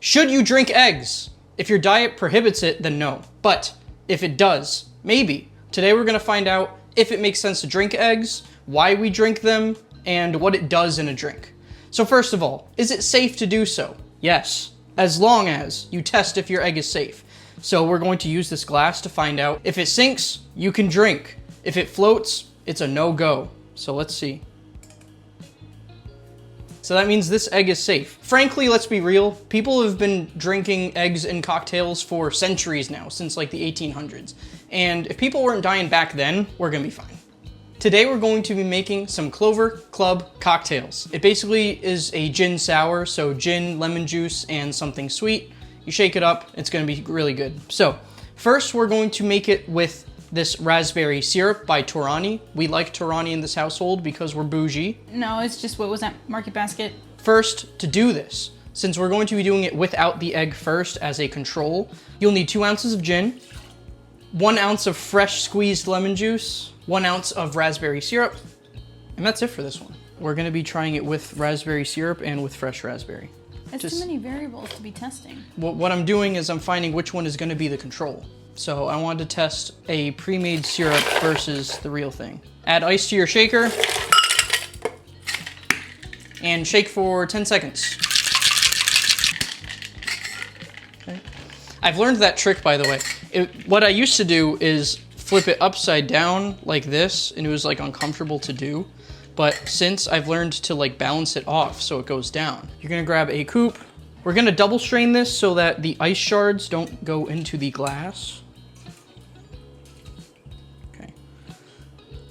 Should you drink eggs? If your diet prohibits it, then no. But if it does, maybe. Today we're gonna find out if it makes sense to drink eggs, why we drink them, and what it does in a drink. So first of all, is it safe to do so? Yes, as long as you test if your egg is safe. So we're going to use this glass to find out. If it sinks, you can drink. If it floats, it's a no-go. So let's see. So that means this egg is safe. Frankly, let's be real. People have been drinking eggs in cocktails for centuries now, since like the 1800s. And if people weren't dying back then, we're gonna be fine. Today we're going to be making some Clover Club cocktails. It basically is a gin sour, so gin, lemon juice, and something sweet. You shake it up, it's gonna be really good. So first we're going to make it with this raspberry syrup by Torani. We like Torani in this household because we're bougie. No, it's just, what was that, Market Basket? First, to do this, since we're going to be doing it without the egg first as a control, you'll need 2 ounces of gin, 1 ounce of fresh squeezed lemon juice, 1 ounce of raspberry syrup, and that's it for this one. We're gonna be trying it with raspberry syrup and with fresh raspberry. That's too many variables to be testing. What I'm doing is I'm finding which one is gonna be the control. So I wanted to test a pre-made syrup versus the real thing. Add ice to your shaker and shake for 10 seconds. Okay. I've learned that trick, by the way. What I used to do is flip it upside down like this, and it was like uncomfortable to do. But since I've learned to like balance it off so it goes down, you're gonna grab a coupe. We're gonna double strain this so that the ice shards don't go into the glass. Okay.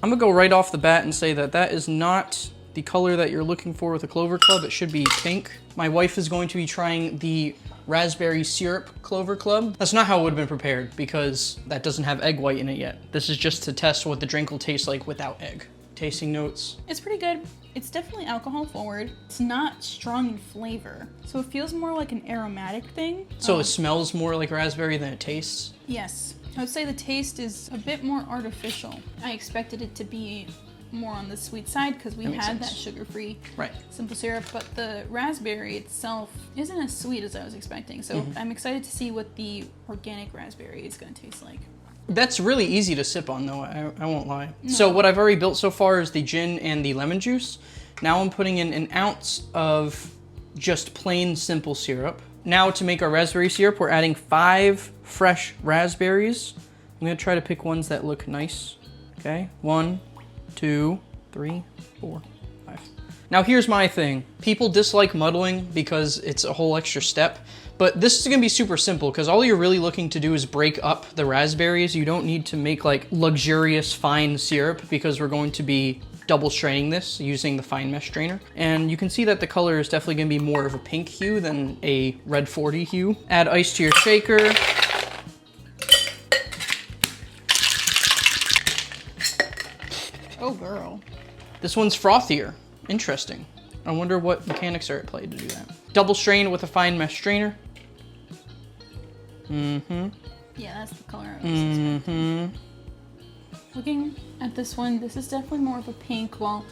I'm gonna go right off the bat and say that that is not the color that you're looking for with a Clover Club. It should be pink. My wife is going to be trying the raspberry syrup Clover Club. That's not how it would have been prepared because that doesn't have egg white in it yet. This is just to test what the drink will taste like without egg. Tasting notes. It's pretty good. It's definitely alcohol forward. It's not strong in flavor. So it feels more like an aromatic thing. So it smells more like raspberry than it tastes? Yes. I would say the taste is a bit more artificial. I expected it to be more on the sweet side because we had that sugar-free simple syrup, but the raspberry itself isn't as sweet as I was expecting. So I'm excited to see what the organic raspberry is going to taste like. That's really easy to sip on though, I won't lie. No. So what I've already built so far is the gin and the lemon juice. Now I'm putting in 1 ounce of just plain simple syrup. Now to make our raspberry syrup, we're adding 5 fresh raspberries. I'm gonna try to pick ones that look nice. Okay, 1, 2, 3, 4, 5. Now here's my thing. People dislike muddling because it's a whole extra step. But this is gonna be super simple because all you're really looking to do is break up the raspberries. You don't need to make like luxurious fine syrup because we're going to be double straining this using the fine mesh strainer. And you can see that the color is definitely gonna be more of a pink hue than a red 40 hue. Add ice to your shaker. Oh girl. This one's frothier. Interesting. I wonder what mechanics are at play to do that. Double strain with a fine mesh strainer. Yeah, that's the color I was expecting. Looking at this one, this is definitely more of a pink, while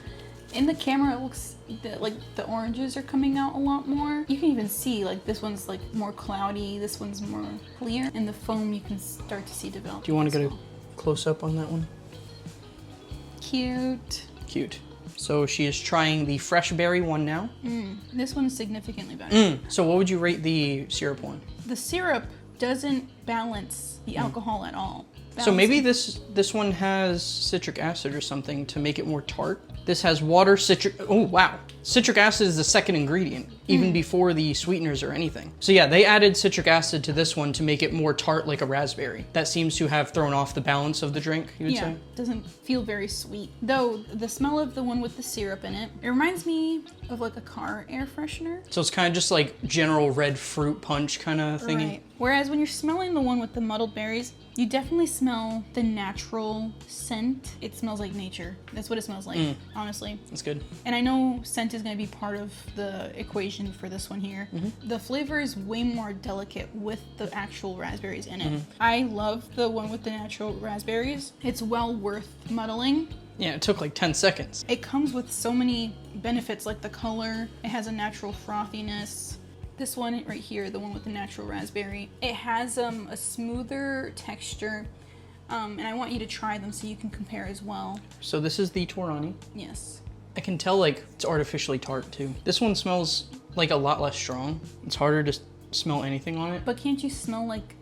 in the camera it looks like the oranges are coming out a lot more. You can even see like this one's like more cloudy, this one's more clear, and the foam you can start to see develop. Do you want to get a close up on that one? Cute. Cute. So she is trying the fresh berry one now. This one is significantly better. So what would you rate the syrup one? The syrup doesn't balance the alcohol at all. So maybe this one has citric acid or something to make it more tart. This has water, citric, oh wow. Citric acid is the second ingredient, even before the sweeteners or anything. So yeah, they added citric acid to this one to make it more tart like a raspberry. That seems to have thrown off the balance of the drink, you would say? Yeah, doesn't feel very sweet. Though, the smell of the one with the syrup in it, it reminds me of like a car air freshener. So it's kind of just like general red fruit punch kind of thingy. Right. Whereas when you're smelling the one with the muddled berries, you definitely smell the natural scent. It smells like nature. That's what it smells like, honestly. That's good. And I know scent is going to be part of the equation for this one here. The flavor is way more delicate with the actual raspberries in it. I love the one with the natural raspberries. It's well worth muddling. Yeah, it took like 10 seconds. It comes with so many benefits, like the color. It has a natural frothiness. This one right here, the one with the natural raspberry, it has a smoother texture. And I want you to try them so you can compare as well. So this is the Torani. Yes. I can tell like it's artificially tart too. This one smells like a lot less strong. It's harder to smell anything on it. But can't you smell like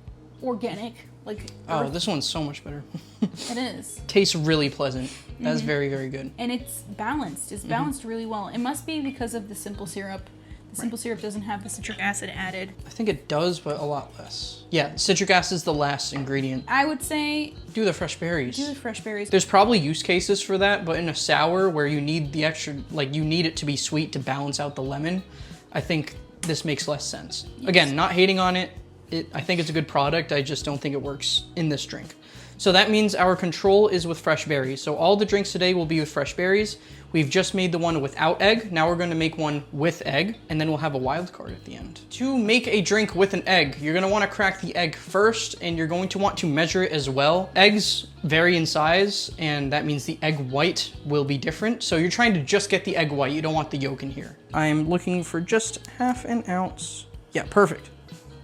organic? Like oh, this one's so much better. It is. Tastes really pleasant. That's very, very good. And it's balanced. It's balanced really well. It must be because of the simple syrup. The simple syrup doesn't have the citric acid added. I think it does, but a lot less. Yeah, citric acid is the last ingredient. I would say Do the fresh berries. do the fresh berries. There's probably use cases for that, but in a sour where you need the extra, like you need it to be sweet to balance out the lemon, I think this makes less sense. Yes. Again, not hating on it. I think it's a good product. I just don't think it works in this drink. So that means our control is with fresh berries. So all the drinks today will be with fresh berries. We've just made the one without egg. Now we're gonna make one with egg, and then we'll have a wild card at the end. To make a drink with an egg, you're gonna wanna crack the egg first, and you're going to want to measure it as well. Eggs vary in size, and that means the egg white will be different. So you're trying to just get the egg white. You don't want the yolk in here. I'm looking for just half an ounce. Yeah, perfect.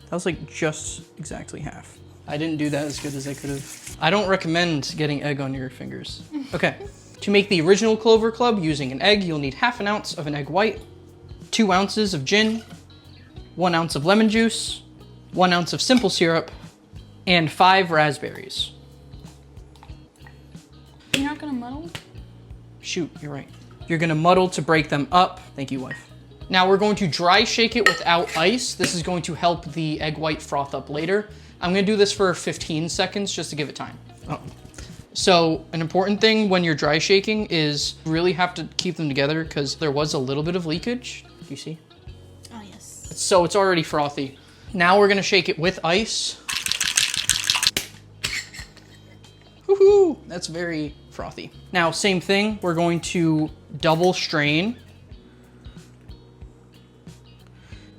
That was like just exactly half. I didn't do that as good as I could have. I don't recommend getting egg on your fingers. Okay, to make the original Clover Club using an egg, you'll need half an ounce of an egg white, 2 ounces of gin, 1 ounce of lemon juice, 1 ounce of simple syrup, and 5 raspberries. You're not gonna muddle? Shoot, you're right. You're gonna muddle to break them up. Thank you, wife. Now we're going to dry shake it without ice. This is going to help the egg white froth up later. I'm gonna do this for 15 seconds just to give it time. Oh. So an important thing when you're dry shaking is really have to keep them together because there was a little bit of leakage. Do you see? Oh, yes. So it's already frothy. Now we're gonna shake it with ice. Woohoo! That's very frothy. Now, same thing, we're going to double strain.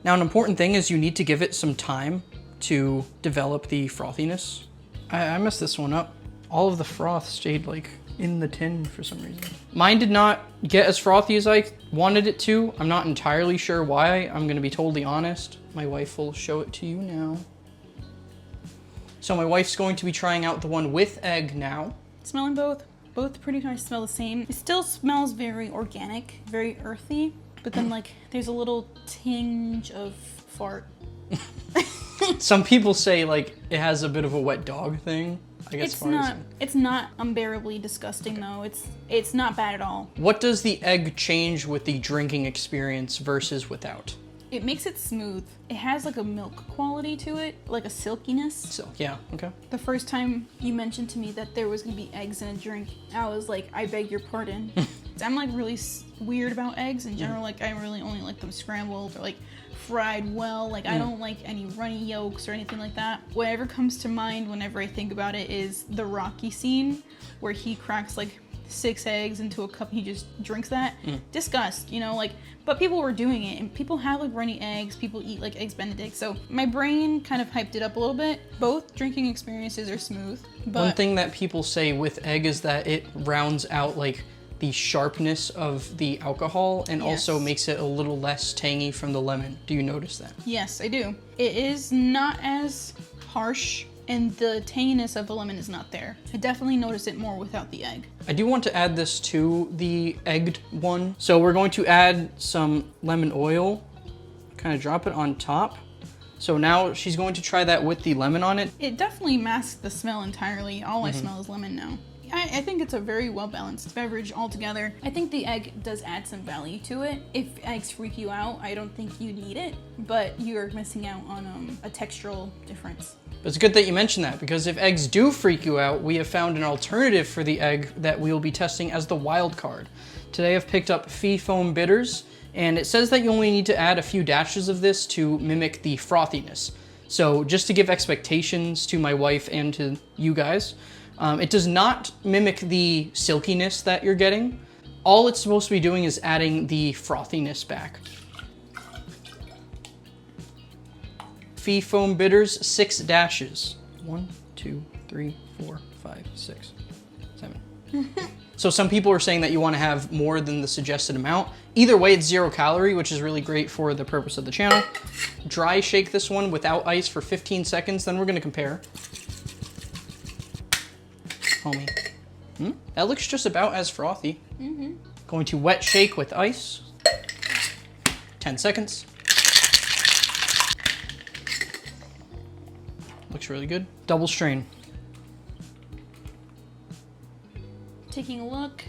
Now, an important thing is you need to give it some time to develop the frothiness. I messed this one up. All of the froth stayed like in the tin for some reason. Mine did not get as frothy as I wanted it to. I'm not entirely sure why. I'm gonna be totally honest. My wife will show it to you now. So my wife's going to be trying out the one with egg now. Smelling both. Both pretty much smell the same. It still smells very organic, very earthy, but then like there's a little tinge of fart. Some people say like it has a bit of a wet dog thing. I guess it's not unbearably disgusting though. It's not bad at all. What does the egg change with the drinking experience versus without? It makes it smooth. It has like a milk quality to it, like a silkiness. So yeah, okay. The first time you mentioned to me that there was gonna be eggs in a drink, I was like, I beg your pardon. I'm like really weird about eggs in general. Like I really only like them scrambled or like fried well. Like I don't like any runny yolks or anything like that. Whatever comes to mind whenever I think about it is the Rocky scene where he cracks like 6 eggs into a cup and he just drinks that. Disgust, you know, like, but people were doing it and people have like runny eggs, people eat like eggs benedict, so my brain kind of hyped it up a little bit. Both drinking experiences are smooth, but one thing that people say with egg is that it rounds out like the sharpness of the alcohol and also makes it a little less tangy from the lemon. Do you notice that? Yes, I do. It is not as harsh and the tanginess of the lemon is not there. I definitely notice it more without the egg. I do want to add this to the egged one. So we're going to add some lemon oil, kind of drop it on top. So now she's going to try that with the lemon on it. It definitely masks the smell entirely. All I smell is lemon now. I think it's a very well-balanced beverage altogether. I think the egg does add some value to it. If eggs freak you out, I don't think you need it, but you're missing out on a textural difference. But it's good that you mentioned that because if eggs do freak you out, we have found an alternative for the egg that we will be testing as the wild card. Today I've picked up Fee Foam Bitters, and it says that you only need to add a few dashes of this to mimic the frothiness. So just to give expectations to my wife and to you guys, it does not mimic the silkiness that you're getting. All it's supposed to be doing is adding the frothiness back. Fee Foam Bitters, 6 dashes. 1, 2, 3, 4, 5, 6, 7. So some people are saying that you want to have more than the suggested amount. Either way, it's 0 calorie, which is really great for the purpose of the channel. Dry shake this one without ice for 15 seconds, then we're gonna compare. Homie. That looks just about as frothy. Going to wet shake with ice. 10 seconds. Looks really good. Double strain. Taking a look,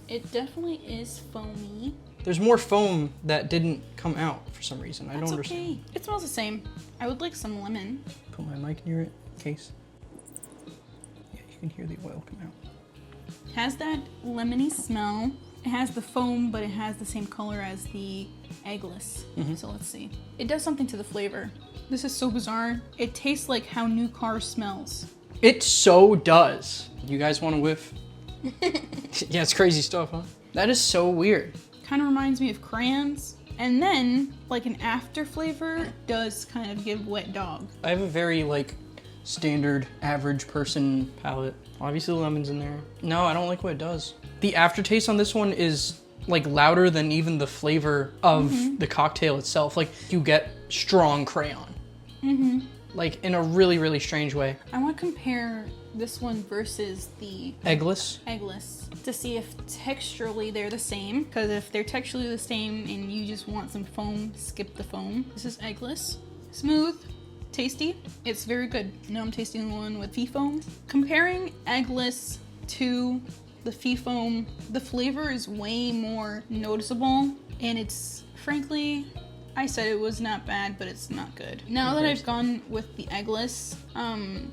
it definitely is foamy. There's more foam that didn't come out for some reason. I don't understand. Okay. It smells the same. I would like some lemon. Put my mic near it in case. Yeah, you can hear the oil come out. It has that lemony smell. It has the foam, but it has the same color as the eggless. So let's see. It does something to the flavor. This is so bizarre. It tastes like how new car smells. It so does. You guys want to whiff? Yeah, it's crazy stuff, huh? That is so weird. Kind of reminds me of crayons. And then, like an after flavor, does kind of give wet dog. I have a very, like, standard average person palate. Obviously the lemon's in there. No, I don't like what it does. The aftertaste on this one is like louder than even the flavor of the cocktail itself. Like you get strong crayon. Like in a really, really strange way. I want to compare this one versus the Eggless. to see if texturally they're the same. Because if they're texturally the same and you just want some foam, skip the foam. This is eggless. Smooth. Tasty. It's very good. Now I'm tasting the one with fee foam. Comparing eggless to the fee foam, the flavor is way more noticeable, and it's frankly, I said it was not bad, but it's not good. Now that I've gone with the eggless,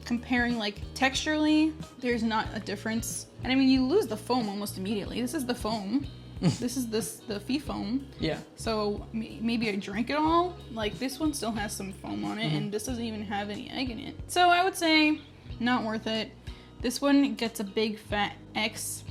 comparing like texturally, there's not a difference. And I mean, you lose the foam almost immediately. This is the foam. This is the fee foam. Yeah. So maybe I drank it all. Like this one still has some foam on it, and this doesn't even have any egg in it. So I would say not worth it. This one gets a big fat X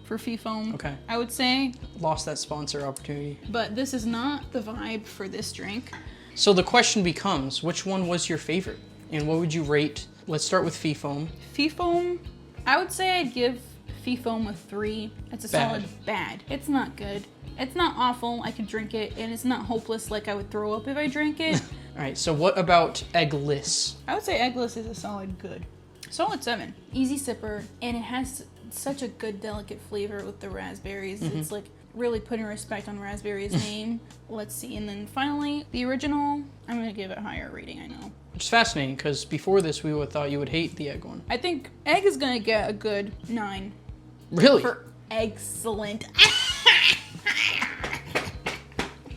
for fee foam. Okay. I would say. Lost that sponsor opportunity. But this is not the vibe for this drink. So the question becomes, which one was your favorite? And what would you rate? Let's start with fee foam. Fee foam, I would say I'd give fee foam a 3. It's a solid bad. It's not good. It's not awful. I could drink it, and it's not hopeless like I would throw up if I drank it. All right, so what about eggless? I would say eggless is a solid good. Solid 7. Easy sipper, and it has such a good delicate flavor with the raspberries. It's like really putting respect on raspberries' name. Let's see, and then finally, the original, I'm gonna give it a higher rating, I know. Which is fascinating, because before this we would have thought you would hate the egg one. I think egg is gonna get a good 9. Really? For excellent.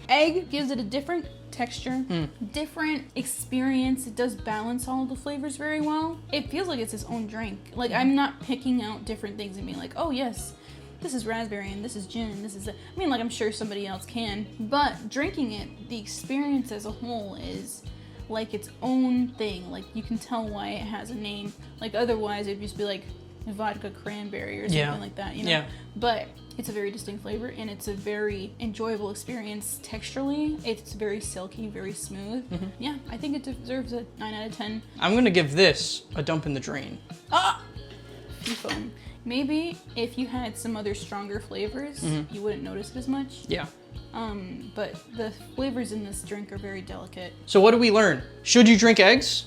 Egg gives it a different texture, different experience. It does balance all of the flavors very well. It feels like it's its own drink. Like I'm not picking out different things and being like, oh yes, this is raspberry and this is gin and this is I mean, like I'm sure somebody else can, but drinking it, the experience as a whole is like its own thing. Like you can tell why it has a name. Like otherwise it'd just be like vodka cranberry or something like that, you know? Yeah. But it's a very distinct flavor, and it's a very enjoyable experience texturally. It's very silky, very smooth. Yeah, I think it deserves a 9 out of 10. I'm gonna give this a dump in the drain. Ah! Fee foam. Maybe if you had some other stronger flavors, you wouldn't notice it as much. Yeah. But the flavors in this drink are very delicate. So what did we learn? Should you drink eggs?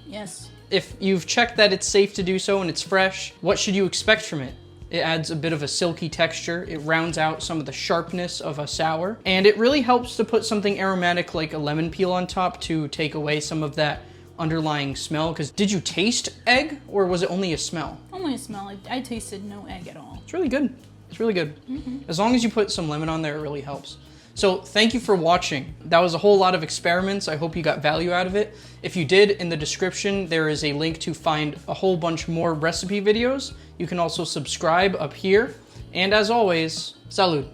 Yes. If you've checked that it's safe to do so and it's fresh, what should you expect from it? It adds a bit of a silky texture. It rounds out some of the sharpness of a sour. And it really helps to put something aromatic like a lemon peel on top to take away some of that underlying smell. Because did you taste egg or was it only a smell? Only a smell. I tasted no egg at all. It's really good. It's really good. As long as you put some lemon on there, it really helps. So thank you for watching. That was a whole lot of experiments. I hope you got value out of it. If you did, in the description, there is a link to find a whole bunch more recipe videos. You can also subscribe up here. And as always, salud.